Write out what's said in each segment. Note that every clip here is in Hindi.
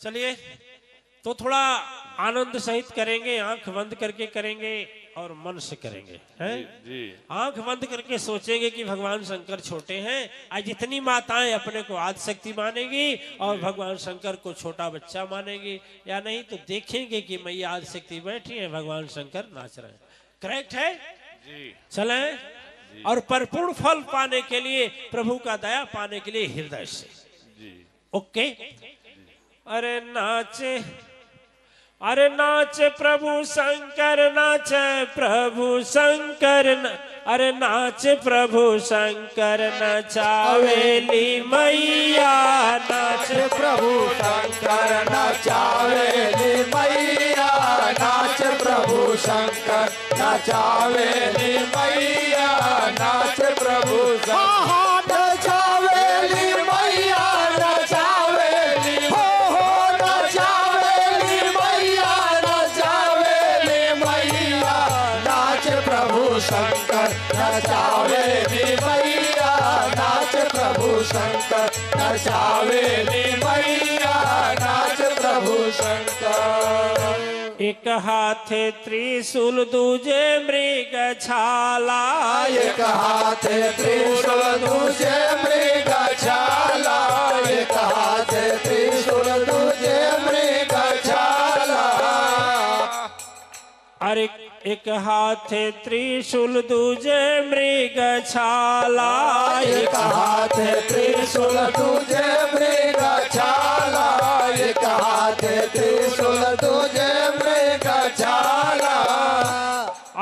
चलिए तो थोड़ा आनंद सहित करेंगे, आंख बंद करके करेंगे और मन से करेंगे, हैं? जी। आंख बंद करके सोचेंगे कि भगवान शंकर छोटे हैं, आज जितनी माताएं अपने को आदिशक्ति मानेगी और भगवान शंकर को छोटा बच्चा मानेगी, या नहीं तो देखेंगे कि मैया आदिशक्ति बैठी है, भगवान शंकर नाच रहे हैं। करेक्ट है जी। चले और परिपूर्ण फल पाने के लिए, प्रभु का दया पाने के लिए हृदय से जी। ओके। अरे नाचे, अरे नाचे प्रभु शंकर, नाचे प्रभु शंकर, अरे नाचे प्रभु शंकर, नचावेली मैया, नाचे प्रभु शंकर नचावेली मैया, नाच प्रभु शंकर नचावेली मैया, नाच प्रभु शंकर नचावेली मैया, नचावेली हो नचावेली मैया, नचावेली मैया, नाच प्रभु शंकर नचावेली मैया, नाच प्रभु शंकर नचावेली मैया, नाच प्रभु शंकर। एक हाथे त्रिशूल दूजे मृग छाला, एक हाथे त्रिशूल दूजे मृग छाला, एक हाथे त्रिशूल दूजे मृग छाला। अरे एक हाथे त्रिशूल दूजे मृग छाला, एक हाथे त्रिशूल दूजे मृग छाला, एक हाथे त्रिशूल दूजे मृग छाला।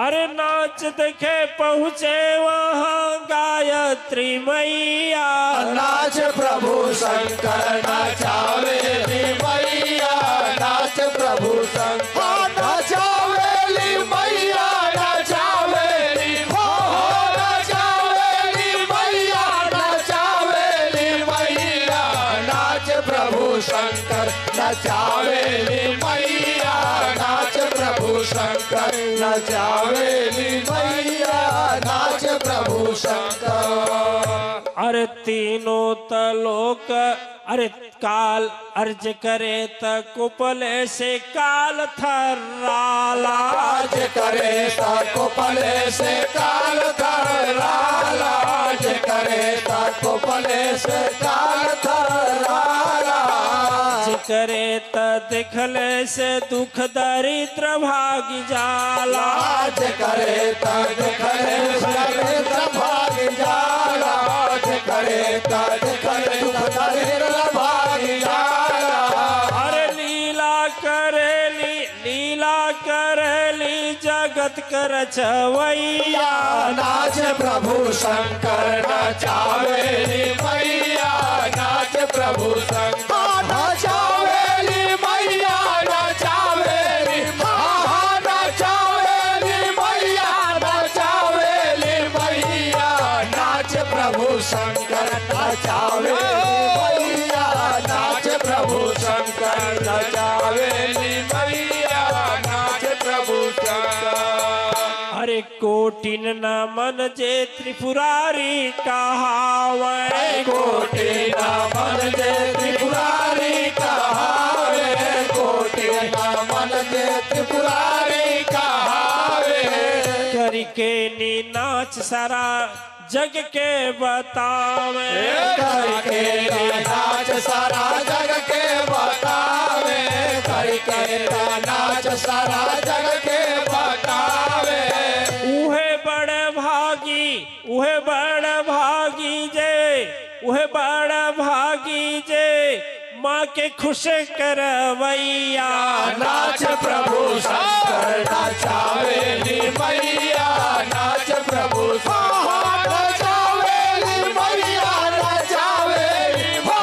अरे नाच देखे पहुँचे वहाँ गायत्री मैया, नाच प्रभु शंकर नचावेली मैया, नाच प्रभु शंकर नचावेली मैया, नचावेली हो नचावेली मैया, नचावेली मैया, नाच प्रभु शंकर नचावेली मैया, नाच प्रभु शंकर नचावेली मैया, नाच प्रभु शंकर। अरे तीनों तलोक, अरे काल अर्ज करे त कुपले से काल थर्राला, आज करे ताको पले से काल थर्राला, आज करे ताको पले से काल थर्राला। आज करे त दिखले से दुख दरिद्र भागी जाला, आज करे ता दिखले दरिद्र भाग जाला, आज करे ता दिखले दरिद्र भाग जाला। अरे लीला करेली, लीला करेली जगत कर छवैया, नाच प्रभु शंकर नचावेली मैया, नाच प्रभु शंकर नचावेली मैया, नचावेली नचावेली मैया, नचावेली मैया, नाच प्रभु शंकर नचावेली मैया, नाच प्रभु शंकर नचावेली मैया, नाच प्रभु शंकर। अरे कोटिन न मन जे त्रिपुरारी कहावे, कोटि न मन जे त्रिपुरारी कहावे, कोटि न मन जे त्रिपुरारी कहावे। करके नी नाच सारा जग के बतावे, करके नाच सारा जग के बतावे, करके नाच सारा जग के बतावे। उहे बड़ भागी, उहे बड़ भागी जे, उहे बड़ भागी जे माँ के खुश करवैया, नाच प्रभु शंकर नचावेली मैया, नाच प्रभु शंकर नचावेली मैया, नचावेली हो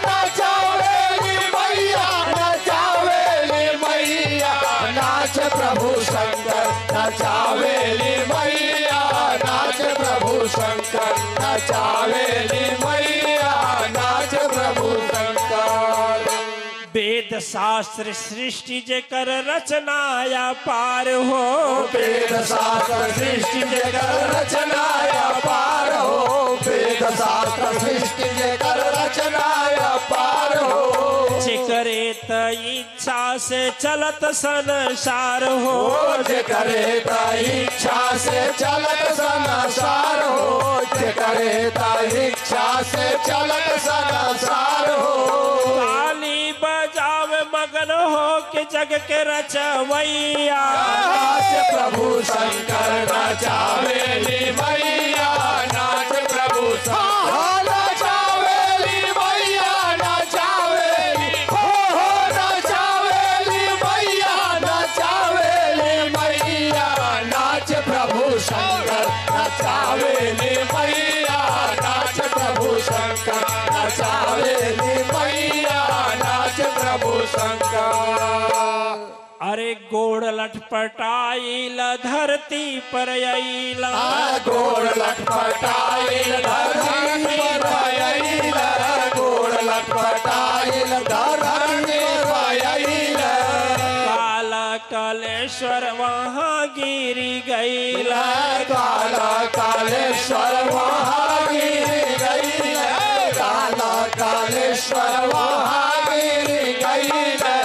नचावेली मैया, नचावेली मैया, नाच प्रभु शंकर नचावेली मैया, नाच प्रभु शंकर नचावेली मैया, नाच प्रभु शंकर। वेद शास्त्र सृष्टि जेकर रचनाया पार हो, वेद शास्त्र सृष्टि जेकर रचनाया पार हो, वेद शास्त्र सृष्टि जेकर रचनाया पार हो। जेकरे त इच्छा से चलत संसार हो, जे करे त इच्छा से चलत संसार हो, जे करे त इच्छा से चलत संसार हो। ताली बजावे मगन हो के जग के रचवैया, नाच प्रभु शंकर नचावेली मैया, नाच प्रभु शंकर नचावेली मैया, नचावेली हो नचावेली मैया, नचावेली मैया, नाच प्रभु शंकर नचावेली मैया, नाच प्रभु शंकर नचावेली मैया, नाच प्रभु शंकर। अरे गोड़ लटपटाइल धरती पर अइला, गोड़ लटपटाइल धरती पर अइला, गोड़ लटपटाइल धरती पर अइला, काला कालेश्वर वहाँ गिरी गइला, काला कालेश्वर वहाँ गिरी गइला, काला कालेश्वर वहाँ गिरी गइला।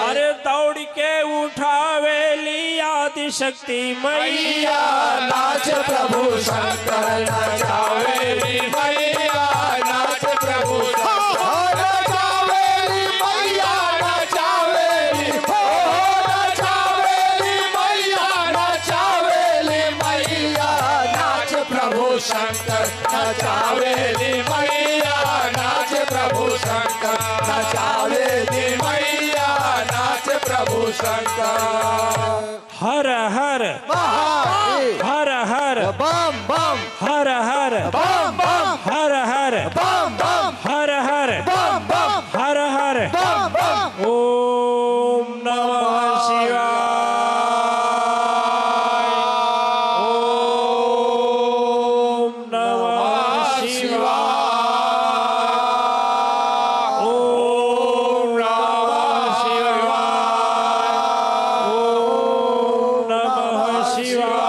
अरे दौड़ के उठावेली आदि शक्ति मैया, नाच प्रभु शंकर नचावेली मैया, नाच प्रभु शंकर नचावेली मैया, नचावेली हो नचावेली मैया, नचावेली मैया, नाच प्रभु शंकर नचावेली मैया, नाच प्रभु शंकर नचावेली मैया, नाच प्रभु शंकर। हर हर महादेव हर हर बम बम हर हर बम बम हर हर बम बम हर हर बम बम हर हर बम बम। ओम नमः शिवाय, ओम नमः शिवाय, ओम नमः शिवाय, ओम नमः शिवाय,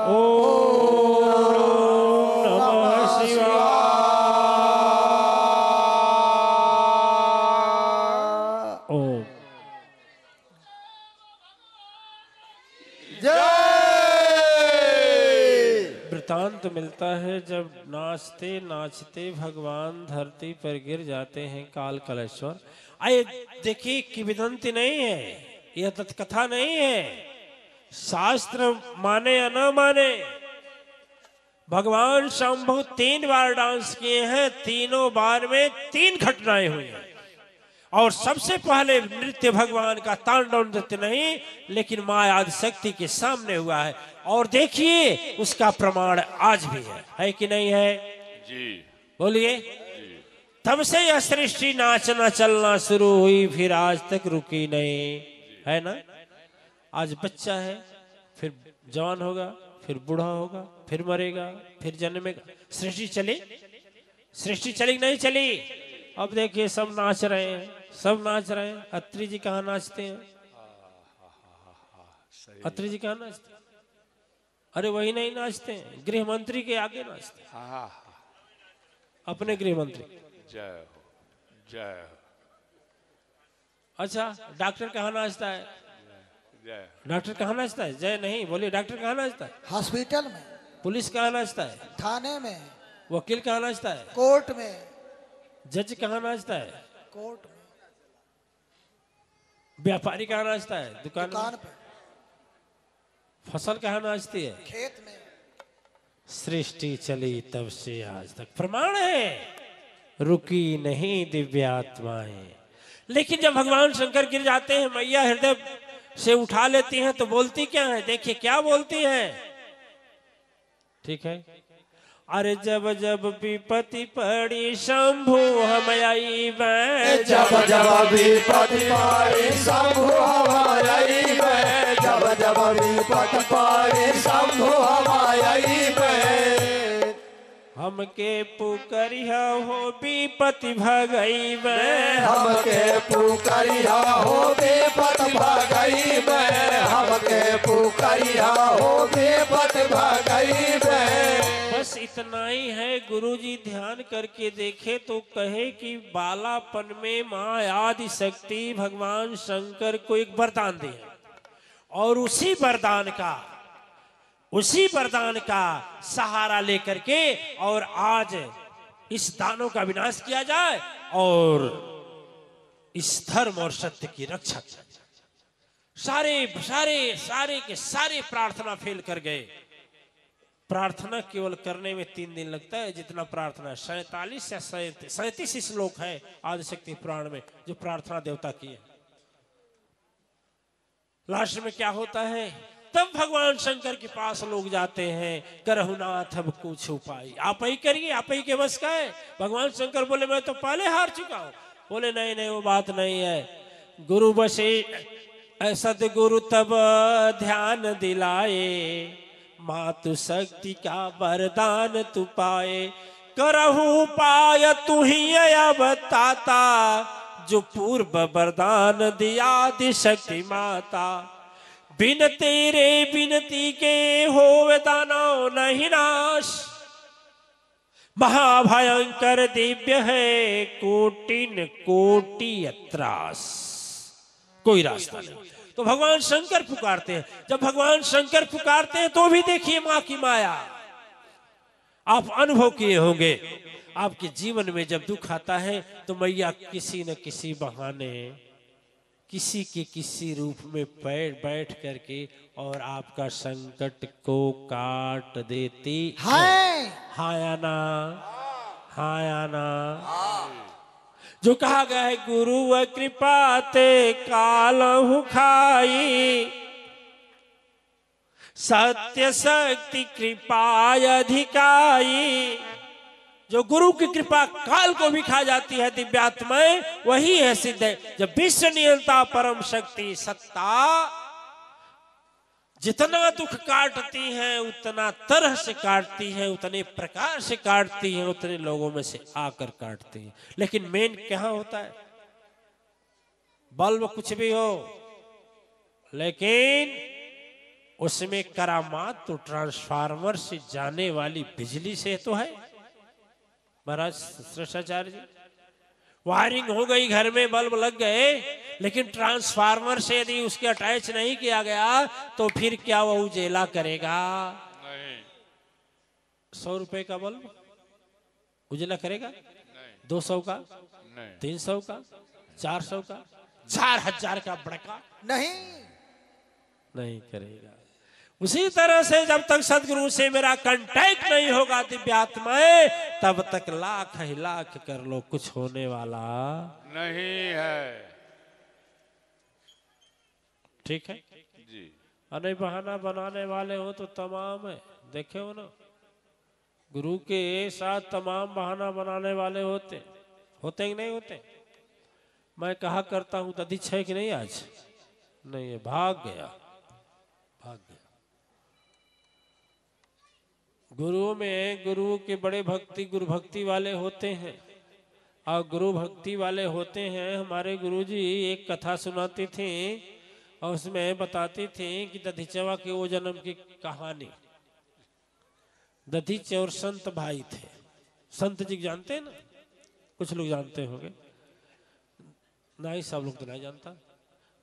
ओम नमः शिवाय। ओम जय। वृतांत मिलता है जब नाचते नाचते भगवान धरती पर गिर जाते हैं काल कलेश्वर। आइए देखिए किंवदंती नहीं है, यह तत्कथा नहीं है, शास्त्र माने या न माने, भगवान शंभु 3 बार डांस किए हैं, तीनों बार में 3 घटनाएं हुई हैं। और सबसे पहले नृत्य भगवान का तांडव नृत्य नहीं, लेकिन माँ आदिशक्ति के सामने हुआ है। और देखिए उसका प्रमाण आज भी है कि नहीं है? जी बोलिए। तब से यह सृष्टि नाचना चलना शुरू हुई, फिर आज तक रुकी नहीं, है ना? आज बच्चा है, फिर जवान होगा, फिर बूढ़ा होगा, फिर मरेगा, फिर जन्मेगा। सृष्टि चली, सृष्टि चली नहीं चली? अब देखिए सब नाच रहे हैं, सब नाच रहे हैं। अत्री जी कहाँ नाचते हैं? अत्री जी कहाँ नाचते हैं? अरे वही नहीं नाचते हैं, गृह मंत्री के आगे नाचते हैं, अपने गृह मंत्री। जय हो, जय हो, अच्छा डॉक्टर कहाँ नाचता है? जय डॉक्टर कहाँ नाचता है? जय नहीं बोलिए। डॉक्टर कहाँ नाचता है? हॉस्पिटल में, पुलिस कहाँ नाचता है? थाने में, वकील कहाँ नाचता है? कोर्ट में, जज कहाँ नाचता है? कोर्ट में, व्यापारी कहाँ नाचता है? दुकान दुकान में। पे, फसल कहाँ नाचती है? खेत में। सृष्टि चली तब से आज तक, प्रमाण है, रुकी नहीं दिव्यात्माएं। लेकिन जब भगवान शंकर गिर जाते हैं, मैया हृदय से उठा लेती हैं, तो बोलती क्या है? देखिए क्या बोलती हैं, ठीक है। अरे जब जब विपत्ति पड़ी शंभु हम आई मैं, जब जब विपत्ति पड़ी शंभु हम आई मैं, जब जब विपत्ति पड़ी शंभु हम आई मैं। हमके पुकरिया हो विपति भगई में, हमके पुकरिया हो विपत भगई में, हमके पुकरिया हो विपत भगई में। बस इतना ही है। गुरुजी ध्यान करके देखे तो कहे कि बालापन में माँ आदि शक्ति भगवान शंकर को एक वरदान दे और उसी वरदान का सहारा लेकर के और आज इस दानों का विनाश किया जाए और इस धर्म और सत्य की रक्षा किया जाए। सारे के सारे प्रार्थना फेल कर गए। प्रार्थना केवल करने में 3 दिन लगता है जितना प्रार्थना 47 या 37 श्लोक है आदिशक्ति पुराण में जो प्रार्थना देवता की है। लास्ट में क्या होता है, तब भगवान शंकर के पास लोग जाते हैं, करहुनाथ अब कुछ उपाय आप ही करिए, आप ही के बस का है। भगवान शंकर बोले मैं तो पहले हार चुका हूं। बोले नहीं वो बात नहीं है। गुरु बसे सदगुरु तब ध्यान दिलाए, मातु शक्ति का वरदान तू पाए। करहु पाय तू ही बताता, जो पूर्व वरदान दिया आदि शक्ति माता। बिन तेरे बिनती के होवे दानव नहीं नाश, महाभयंकर दिव्य है कोटिन कोटि अत्रास। कोई रास्ता नहीं। तो भगवान शंकर पुकारते हैं। जब भगवान शंकर पुकारते हैं तो भी देखिए मां की माया आप अनुभव किए होंगे। आपके जीवन में जब दुख आता है तो मैया किसी न किसी बहाने किसी के किसी रूप में बैठ करके और आपका संकट को काट देती है। हाँ या ना। जो कहा गया है गुरु कृपा ते कालहु खाई, सत्य शक्ति कृपा अधिकाई। जो गुरु की कृपा काल को भी खा जाती है दिव्यात्माएं, वही है सिद्ध है। जब विश्व नियंता परम शक्ति सत्ता जितना दुख काटती है उतना तरह से काटती है, उतने प्रकार से काटती है, उतने लोगों में से आकर काटती है। लेकिन मेन क्या होता है, बल्ब कुछ भी हो लेकिन उसमें करामात तो ट्रांसफार्मर से जाने वाली बिजली से तो है। महाराज श्रेष्ठाचार्य जी, वायरिंग हो गई, घर में बल्ब लग गए, लेकिन ट्रांसफार्मर से यदि उसके अटैच नहीं किया गया तो फिर क्या वो उजेला करेगा? नहीं। 100 रुपए का बल्ब उजेला करेगा? नहीं। 200 का? नहीं। 300 का? 400 का? 4000 का बड़का? नहीं करेगा। उसी तरह से जब तक सदगुरु से मेरा कांटेक्ट नहीं होगा दिव्यात्माएं, तब तक लाख ही लाख कर लो, कुछ होने वाला नहीं है। ठीक है जी। अने बहाना बनाने वाले हो तो तमाम है, देखे हो ना, गुरु के साथ तमाम बहाना बनाने वाले होते कि नहीं होते? मैं कहा करता हूं दधी है कि नहीं, आज नहीं है, भाग गया। गुरुओं में गुरु के बड़े गुरु भक्ति वाले होते हैं और गुरु भक्ति वाले होते हैं। हमारे गुरुजी एक कथा सुनाती थी और उसमें बताती थी कि दधीचवा के वो जन्म की कहानी। दधीचे और संत भाई थे। संत जी जानते हैं ना, कुछ लोग जानते होंगे, नहीं सब लोग तो नहीं जानता।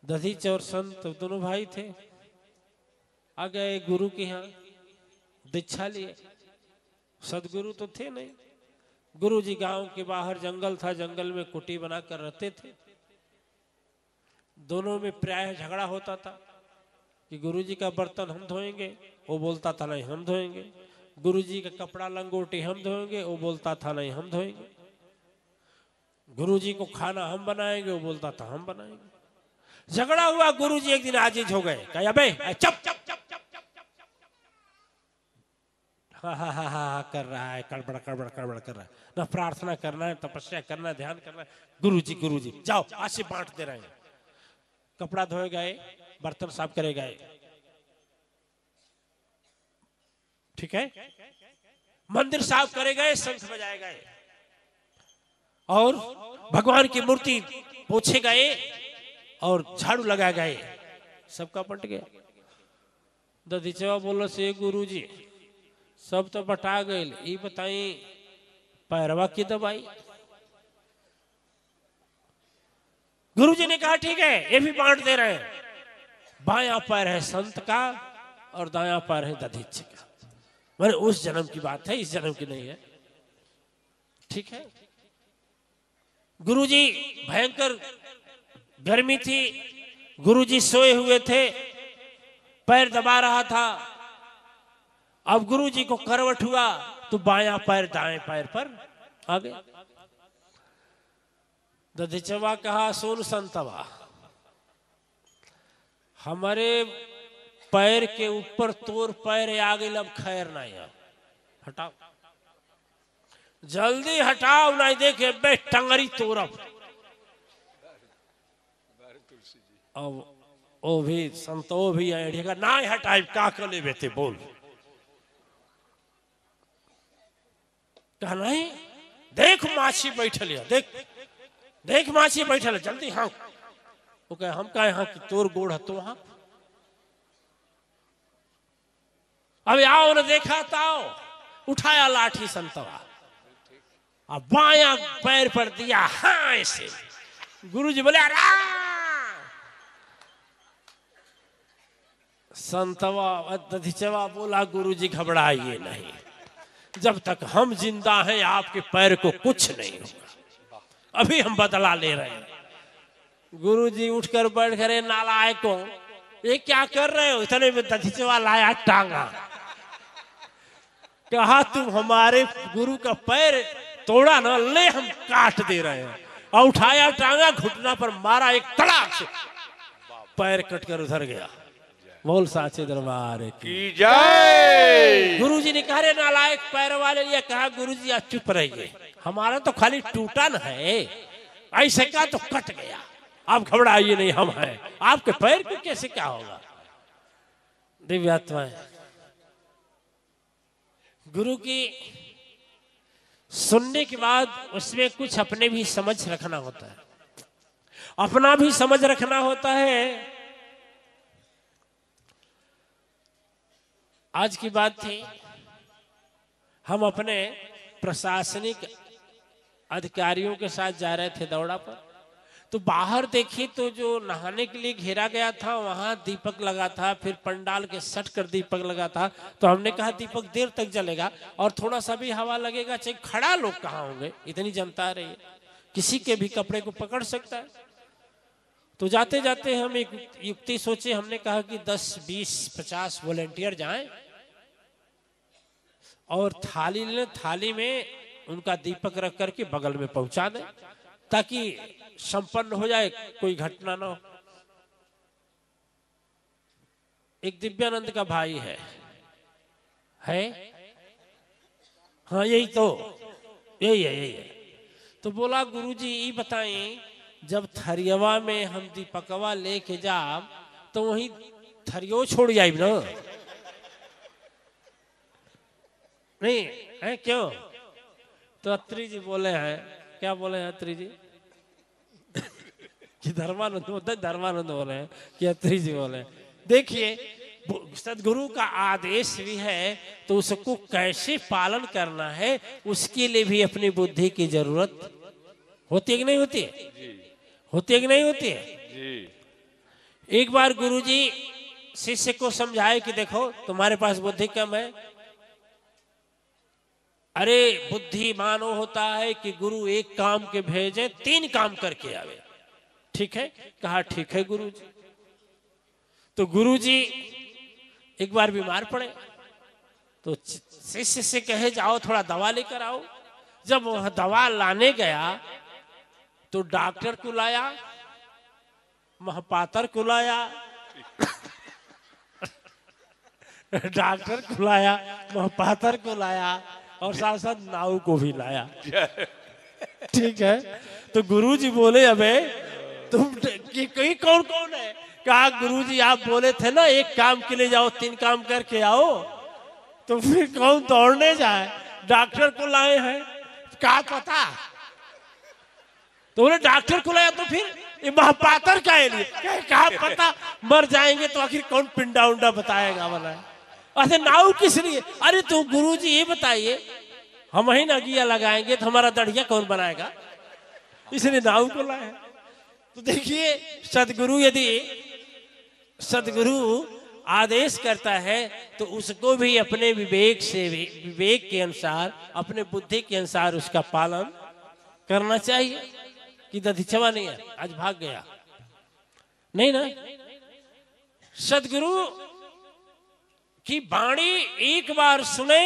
दधीचे और संत दोनों भाई थे। आ गए गुरु के यहाँ, दीक्षा लिए। सदगुरु तो थे नहीं। गुरु जी गांव के बाहर जंगल था, जंगल में कुटी बनाकर रहते थे। दोनों में प्रायः झगड़ा होता था कि गुरु जी का बर्तन हम धोएंगे, वो बोलता था नहीं हम धोएंगे। गुरु जी का कपड़ा लंगोटी हम धोएंगे, वो बोलता था नहीं हम धोएंगे। गुरु जी को खाना हम बनाएंगे, वो बोलता था हम बनाएंगे। झगड़ा हुआ, गुरु जी एक दिन आजीज हो गए, कहा अबे चुप चुप हा कर रहा है, कड़बड़ कर रहा है, ना प्रार्थना करना है, तपस्या करना है, ध्यान करना है। गुरु जी जाओ, आज से बांट दे रहे हैं। कपड़ा धोए गए, बर्तन साफ करे गए, ठीक है। मंदिर साफ करे गए, शंख बजाए गए और भगवान की मूर्ति पोछे गए और झाड़ू लगाए गए, सबका पट गया। दधीचवा बोलो से गुरु जी सब तो बटा गए, ये बताई पैरवा की दवाई। गुरु जी ने कहा ठीक है, ये भी बांट दे रहे हैं। बायां पैर है संत का और दायां पैर है दधीच का। मैंने उस जन्म की बात है, इस जन्म की नहीं है। ठीक है। गुरुजी भयंकर गर्मी थी, गुरुजी सोए हुए थे, पैर दबा रहा था। अब गुरुजी को करवट हुआ तो बायां पैर दाएं पैर पर आ गया। दधीचवा कहा सुन संतवा, हमारे पैर के ऊपर तोर पैर आ गई, अब खैर नहीं है, हटाओ जल्दी हटाओ, नहीं देखे बे टंगरी तोरब। अब ओ भी संतो भी आएगा ना हटाई, का कर ले बेटे बोल। कहा नहीं, देख माछी बैठल है, देख देख माछी बैठल है, जल्दी हाँ। वो कहे हम कहे हाँ कि तोर गोड़ तो हाँ। अब आओ ने देखा ताओ, उठाया लाठी संतवा, अब बायां पैर पर दिया हाँ ऐसे। गुरुजी बोले अरे संतवा दधीचवा बोला गुरुजी घबराइए नहीं, जब तक हम जिंदा हैं आपके पैर को कुछ नहीं होगा, अभी हम बदला ले रहे हैं। गुरुजी उठकर बैठ गए, नालायकों ये क्या कर रहे हो। इतने में दधीचवा लाया टांगा, कहा तुम हमारे गुरु का पैर तोड़ा ना, ले हम काट दे रहे हैं। और उठाया टांगा, घुटना पर मारा, एक तड़ाक से पैर कटकर उधर गया। बोल साचे दरबार की जय। गुरुजी ने कहा रे नालायक पैर वाले, ये कहा गुरुजी आप चुप रहिए, हमारा तो खाली टूटा न है, ऐसे का तो कट गया, आप घबराइए नहीं, हम हैं, आपके पैर को कैसे क्या होगा। दिव्यात्माएं गुरु की सुनने के बाद उसमें कुछ अपने भी समझ रखना होता है, अपना भी समझ रखना होता है। आज की बात थी, हम अपने प्रशासनिक अधिकारियों के साथ जा रहे थे दौड़ा पर, तो बाहर देखी तो जो नहाने के लिए घेरा गया था वहां दीपक लगा था, फिर पंडाल के सट कर दीपक लगा था। तो हमने कहा दीपक देर तक जलेगा और थोड़ा सा भी हवा लगेगा, चाहे खड़ा लोग कहाँ होंगे, इतनी जनता रही है, किसी के भी कपड़े को पकड़ सकता है। तो जाते जाते हम एक युक्ति सोचे, हमने कहा कि 10, 20, 50 वॉलेंटियर जाएं और थाली लें, थाली में उनका दीपक रख करके बगल में पहुंचा दें ताकि संपन्न हो जाए, कोई घटना ना हो। एक दिव्यानंद का भाई है हाँ यही तो यही है। तो बोला गुरुजी ये बताएं, जब थरियवा में हम दीपकवा लेके जाब तो वहीं थरियो छोड़ जाए ना, नहीं है क्यों। तो अत्री जी बोले हैं, क्या बोले हैं अत्री जी कि धर्मानंद बोले हैं कि अत्री जी बोले हैं। देखिए सदगुरु का आदेश भी है तो उसको कैसे पालन करना है, उसके लिए भी अपनी बुद्धि की जरूरत होती है कि नहीं होती है, होती है कि नहीं होती है जी। एक बार गुरुजी शिष्य को समझाए कि देखो तुम्हारे पास बुद्धि कम है। अरे बुद्धिमान वो होता है कि गुरु एक काम के भेजे 3 काम करके आवे। ठीक है, कहा ठीक है गुरुजी। तो गुरुजी एक बार बीमार पड़े तो शिष्य से कहे जाओ थोड़ा दवा लेकर आओ। जब वह दवा लाने गया तो डॉक्टर को लाया, महापात्र को लाया डॉक्टर को लाया, महापात्र को लाया और साथ साथ नाऊ को भी लाया। ठीक है, तो गुरुजी बोले अबे तुम कि कौन कौन है। कहा गुरुजी आप बोले थे ना एक काम के लिए जाओ 3 काम करके आओ, तो फिर कौन दौड़ने जाए। डॉक्टर को लाए हैं। क्या पता, तो बोले डॉक्टर को लाया तो फिर ये महापातर का है लिए क्या पता, मर जाएंगे तो आखिर कौन पिंडा उंडा बताएगा वाला। अरे नाव किस लिए? अरे तो गुरुजी ये बताइए, हम ही नगिया लगाएंगे तो हमारा दढ़िया कौन बनाएगा, इसलिए नाव को लाए। तो देखिए सदगुरु यदि सदगुरु आदेश करता है तो उसको भी अपने विवेक से, विवेक के अनुसार, अपने बुद्धि के अनुसार उसका पालन करना चाहिए। कि दधिचवा नहीं है, आज भाग गया नहीं ना। सदगुरु की वाणी एक बार सुने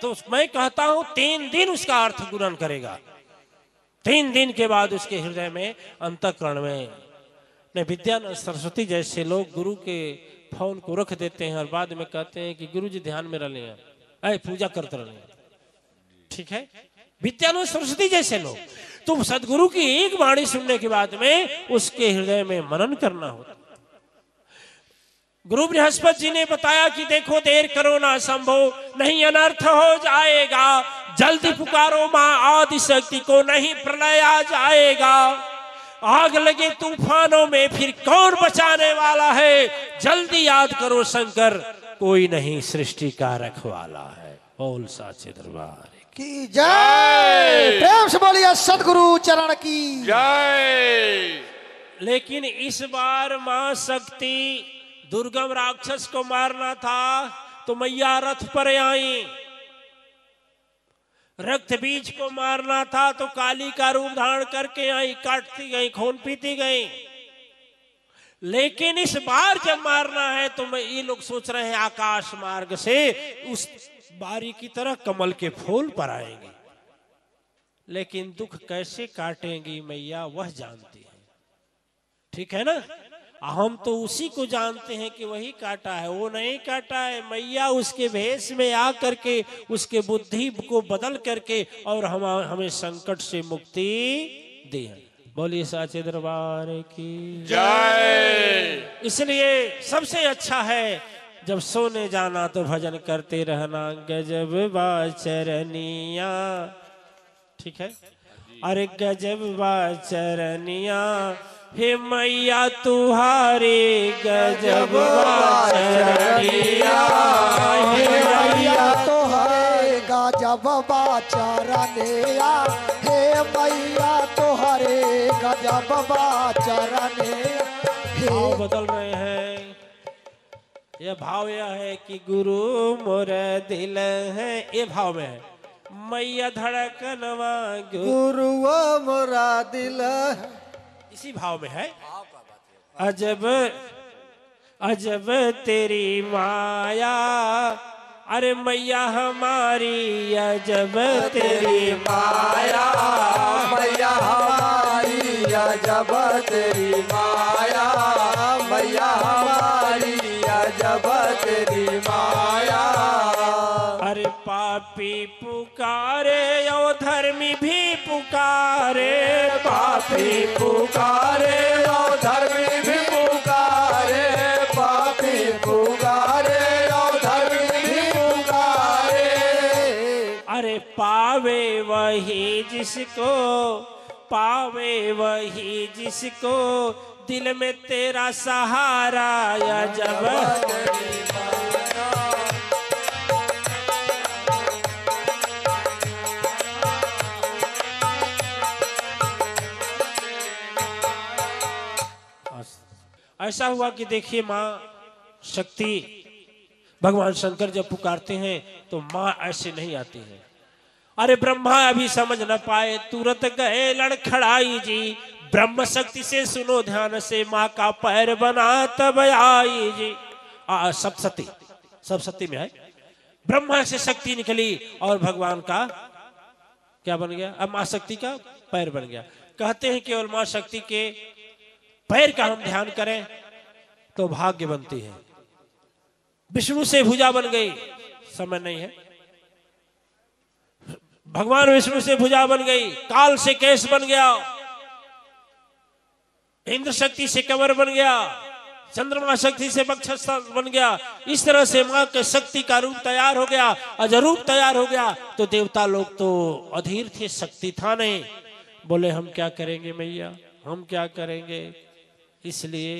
तो मैं कहता हूं 3 दिन उसका अर्थ गुणन करेगा। 3 दिन के बाद उसके हृदय में, अंतःकरण में नहीं। विद्यानंद सरस्वती जैसे लोग गुरु के फोन को रख देते हैं और बाद में कहते हैं कि गुरु जी ध्यान में रह लें, पूजा करते रह लें। ठीक है, विद्यानंद सरस्वती जैसे लोग, तो सदगुरु की एक वाणी सुनने के बाद में उसके हृदय में मनन करना होता। गुरु बृहस्पति जी ने बताया कि देखो देर करो ना संभव, नहीं अनर्थ हो जाएगा। जल्दी पुकारो मां आदि शक्ति को, नहीं प्रलय आ जाएगा। आग लगे तूफानों में फिर कौन बचाने वाला है। जल्दी याद करो शंकर, कोई नहीं सृष्टि का रखवाला है। बोल साचे दरबार की जय। प्रेम से बोलिए सदगुरु चरण की जय। लेकिन इस बार मां शक्ति दुर्गम राक्षस को मारना था तो मैया रथ पर आई। रक्त बीज को मारना था तो काली का रूप धारण करके आई, काटती गई, खून पीती गई। लेकिन इस बार जब मारना है तो ये लोग सोच रहे हैं आकाश मार्ग से उस बारी की तरह कमल के फूल पर आएंगे। लेकिन दुख कैसे काटेंगी मैया वह जानती है। ठीक है ना, हम तो उसी को जानते हैं कि वही काटा है, वो नहीं काटा है। मैया उसके भेष में आ करके उसके बुद्धि को बदल करके और हमें संकट से मुक्ति दी है। बोलिए साचे दरबार की जय। इसलिए सबसे अच्छा है जब सोने जाना तो भजन करते रहना। गजब बाचरनिया, ठीक है, अरे गजब बाचरनिया हे मैया तुहारे, गजब बाचरनिया हे मैया तोहरे गजब बाचरनिया, हे मैया तोहरे गजब बाचरनिया। भाव बदल रहे हैं। यह भाव यह है कि गुरु मोर दिल है, ये भाव में है। मैया धड़कनवा गुरु मोरा दिल, इसी भाव में है। अजब अजब तेरी माया, अरे मैया हमारी अजब तेरी माया, मैया हमारी अजब तेरी माया, मैया हमारी अजब तेरी माया। अरे पापी पुकारे और धर्मी भी पुकारे, पापी पुकारे और धर्मी भी पुकारे, पापी पुकारे और धर्मी भी पुकारे। अरे पावे वही जिसको, पावे वही जिसको दिल में तेरा सहारा अजब तेरी माया। ऐसा हुआ कि देखिए माँ शक्ति, भगवान शंकर जब पुकारते हैं तो माँ ऐसे नहीं आती है। अरे ब्रह्मा अभी समझ न पाए, तुरंत गए लड़खड़ाई जी। ब्रह्म शक्ति से सुनो ध्यान से, माँ का पैर बना तब आई जी। सप्तशती, सप्तशती में है। ब्रह्मा से शक्ति निकली और भगवान का क्या बन गया? अब माँ शक्ति का पैर बन गया। कहते हैं केवल माँ शक्ति के पैर का हम ध्यान करें तो भाग्य बनती है। विष्णु से भुजा बन गई, समय नहीं है। भगवान विष्णु से भुजा बन गई, काल से केश बन गया, इंद्र शक्ति से कमर बन गया, चंद्रमा शक्ति से वक्षस्थल बन गया। इस तरह से माँ के शक्ति का रूप तैयार हो गया, अजरूप तैयार हो गया। तो देवता लोग तो अधीर थे, शक्ति था नहीं। बोले हम क्या करेंगे मैया, हम क्या करेंगे। इसलिए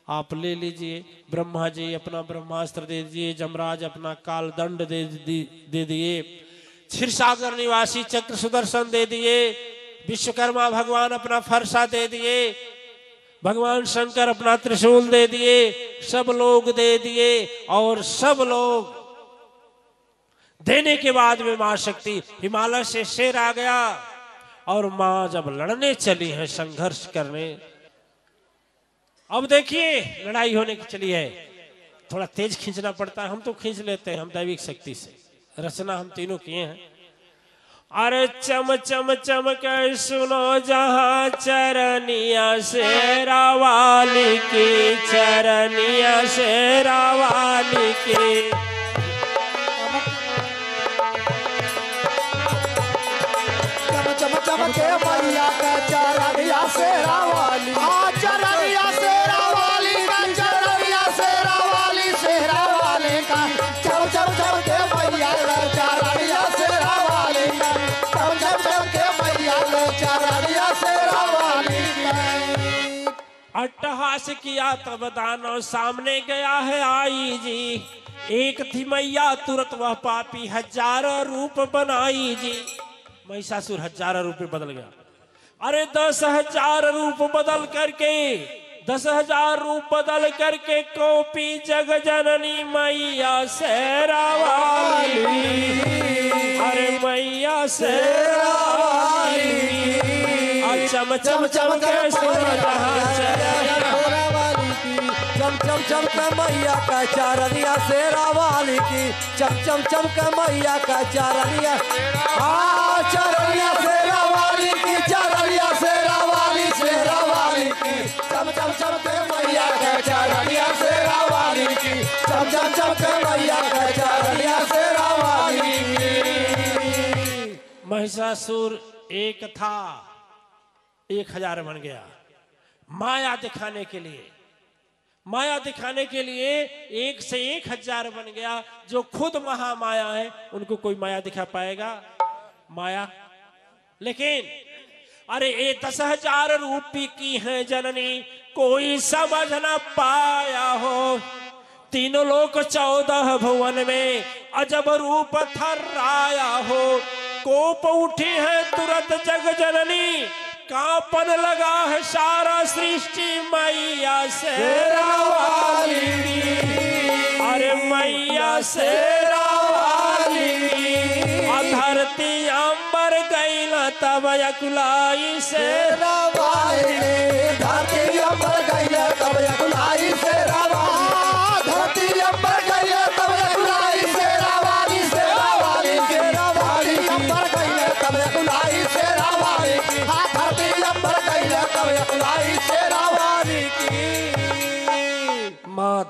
आप ले लीजिए, ब्रह्मा जी अपना ब्रह्मास्त्र दे दिए, जमराज अपना काल दंड दे दिए, क्षीरसागर निवासी चक्र सुदर्शन दे दिए, विश्वकर्मा भगवान अपना फरसा दे दिए, भगवान शंकर अपना त्रिशूल दे दिए, सब लोग दे दिए। और सब लोग देने के बाद में मां शक्ति हिमालय से शेर आ गया। और मां जब लड़ने चली है, संघर्ष करने, अब देखिए लड़ाई होने की चली है। थोड़ा तेज खींचना पड़ता है, हम तो खींच लेते हैं, हम दैविक शक्ति से रचना हम तीनों किए हैं। अरे चम चम चम कर सुनो जहां चरनिया शेरा वाली की, चरनिया शेरा वाली की। चम चम चम के मैया का चरनिया शेरा वाली, चरनिया शेरा वाली का, चरनिया शेरा वाली, शेरा वाली का। चम चम चम के मैया का चरनिया शेरा वाली का, चम चम चम के मैया का चरनिया शेरा वाली का। अट्टहास किया तब दानव सामने गया है आई जी। एक थी मैया तुरंत वह पापी हजारों रूप बनाई जी। महिषासुर हजारों रूप में बदल गया। अरे 10,000 रूप बदल करके, 10,000 रूप बदल करके कौपी जग जननी मैया शेरा वाली। अरे मैया शेरा वाली, चम चम चम के सुनो जहां चरनिया वाली की, चम चम चम के मैया का चरनिया शेरा वाली की, चम चम चम के मैया का चरनिया, चरनिया शेरा वाली की, चरनिया शेरा वाली, शेरा वाली की। चम चम चम के मैया का चरनिया शेरा वाली की, चम चम चम के मैया का चरनिया शेरा वाली की। महिषासुर एक था, 1,000 बन गया। माया दिखाने के लिए, माया दिखाने के लिए 1 से 1,000 बन गया। जो खुद महामाया है उनको कोई माया दिखा पाएगा? माया। लेकिन अरे ये 10,000 रूपी की है जननी, कोई समझ न पाया हो। तीनों लोक 14 भुवन में अजब रूप थर्राया हो। कोप उठी है तुरंत जग जननी, कांपन लगा है सारा सृष्टि मैया शेरा वाली। अरे मैया शेरा वाली, धरती अंबर गई न तब यकुलाई शेरा वाली। धरती अंबर गई तब यकुलाई शेरा वाली, धरती अंबर गई तब यकुलाई शेरा वाली, शेरा वाली, शेरा वाली अंबर गई तब यकुलाई शेरा वाली, धरती अंबर गई तब यकुलाई शेरा वाली की। माँ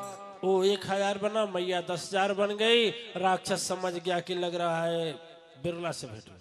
वो 1,000 बना, मैया 10,000 बन गई। राक्षस समझ गया कि लग रहा है बिरला से भेंट।